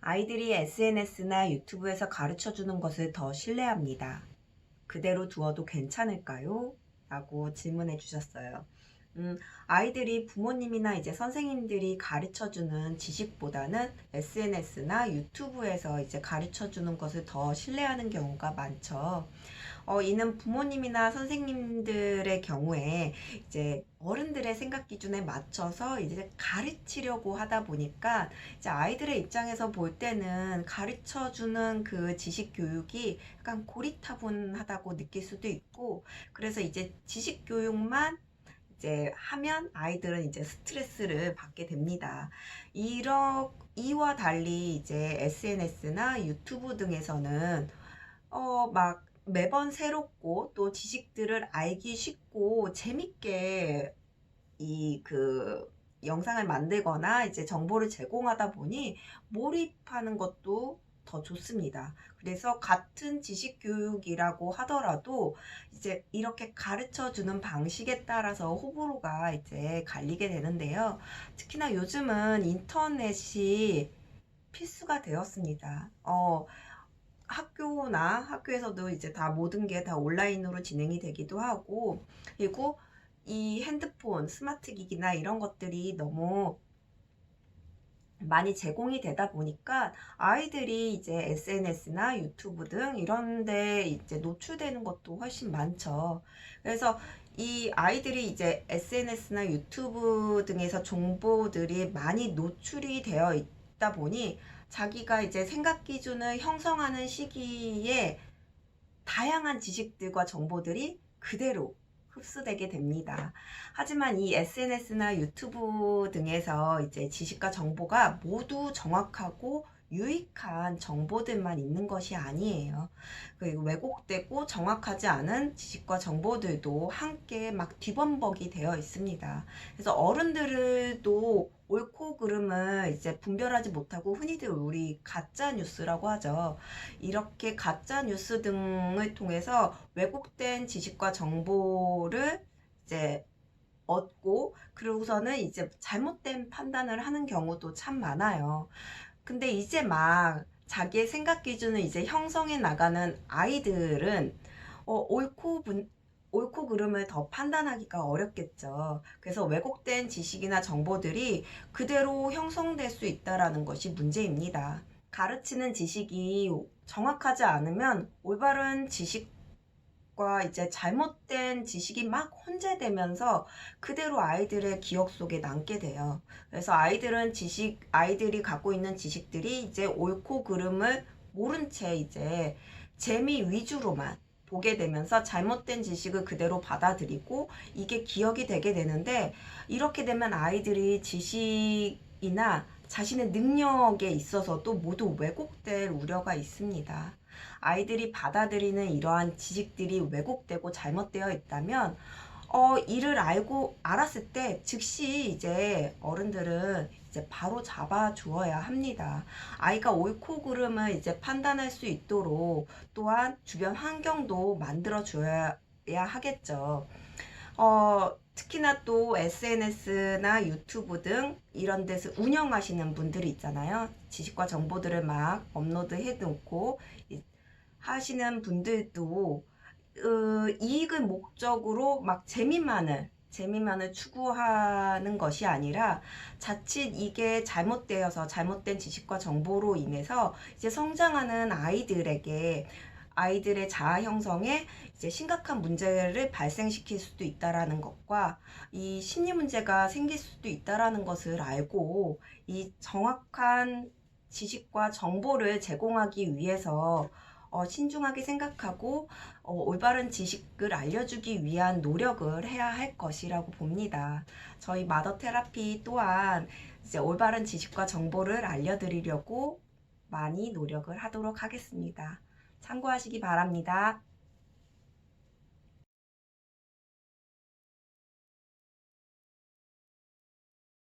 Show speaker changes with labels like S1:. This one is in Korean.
S1: 아이들이 SNS나 유튜브에서 가르쳐 주는 것을 더 신뢰합니다. 그대로 두어도 괜찮을까요? 라고 질문해 주셨어요. 아이들이 부모님이나 이제 선생님들이 가르쳐 주는 지식보다는 SNS나 유튜브에서 이제 가르쳐 주는 것을 더 신뢰하는 경우가 많죠. 이는 부모님이나 선생님들의 경우에 이제 어른들의 생각 기준에 맞춰서 이제 가르치려고 하다 보니까 이제 아이들의 입장에서 볼 때는 가르쳐 주는 그 지식 교육이 약간 고리타분하다고 느낄 수도 있고, 그래서 이제 지식 교육만 이제 하면 아이들은 이제 스트레스를 받게 됩니다. 이와 달리 이제 SNS나 유튜브 등에서는 막 매번 새롭고 또 지식들을 알기 쉽고 재밌게 영상을 만들거나 이제 정보를 제공하다 보니 몰입하는 것도 더 좋습니다. 그래서 같은 지식 교육이라고 하더라도 이제 이렇게 가르쳐 주는 방식에 따라서 호불호가 이제 갈리게 되는데요. 특히나 요즘은 인터넷이 필수가 되었습니다. 학교에서도 이제 다 모든 게 다 온라인으로 진행이 되기도 하고, 그리고 이 핸드폰, 스마트 기기나 이런 것들이 너무 많이 제공이 되다 보니까 아이들이 이제 SNS나 유튜브 등 이런 데 이제 노출되는 것도 훨씬 많죠. 그래서 이 아이들이 이제 SNS나 유튜브 등에서 정보들이 많이 노출이 되어 있다 보니 자기가 이제 생각 기준을 형성하는 시기에 다양한 지식들과 정보들이 그대로 흡수되게 됩니다. 하지만 이 SNS나 유튜브 등에서 이제 지식과 정보가 모두 정확하고 유익한 정보들만 있는 것이 아니에요. 그리고 왜곡되고 정확하지 않은 지식과 정보들도 함께 막 뒤범벅이 되어 있습니다. 그래서 어른들도 옳고 그름을 이제 분별하지 못하고 흔히들 우리 가짜 뉴스라고 하죠. 이렇게 가짜 뉴스 등을 통해서 왜곡된 지식과 정보를 이제 얻고 그러고서는 이제 잘못된 판단을 하는 경우도 참 많아요. 근데 이제 막 자기의 생각 기준을 이제 형성해 나가는 아이들은 옳고 그름을 더 판단하기가 어렵겠죠. 그래서 왜곡된 지식이나 정보들이 그대로 형성될 수 있다라는 것이 문제입니다. 가르치는 지식이 정확하지 않으면 올바른 지식과 이제 잘못된 지식이 막 혼재되면서 그대로 아이들의 기억 속에 남게 돼요. 그래서 아이들이 갖고 있는 지식들이 이제 옳고 그름을 모른 채 이제 재미 위주로만 보게 되면서 잘못된 지식을 그대로 받아들이고 이게 기억이 되게 되는데, 이렇게 되면 아이들이 지식이나 자신의 능력에 있어서도 모두 왜곡될 우려가 있습니다. 아이들이 받아들이는 이러한 지식들이 왜곡되고 잘못되어 있다면 이를 알았을 때 즉시 이제 어른들은 이제 바로 잡아 주어야 합니다. 아이가 옳고 그름을 이제 판단할 수 있도록 또한 주변 환경도 만들어 줘야 하겠죠. 특히나 또 SNS나 유튜브 등 이런 데서 운영하시는 분들이 있잖아요. 지식과 정보들을 막 업로드 해놓고 하시는 분들도 이익을 목적으로 막 재미만을 추구하는 것이 아니라 자칫 이게 잘못되어서 잘못된 지식과 정보로 인해서 이제 성장하는 아이들의 자아 형성에 이제 심각한 문제를 발생시킬 수도 있다라는 것과 이 심리 문제가 생길 수도 있다라는 것을 알고 이 정확한 지식과 정보를 제공하기 위해서 신중하게 생각하고 올바른 지식을 알려주기 위한 노력을 해야 할 것이라고 봅니다. 저희 마더 테라피 또한 이제 올바른 지식과 정보를 알려드리려고 많이 노력을 하도록 하겠습니다. 참고하시기 바랍니다.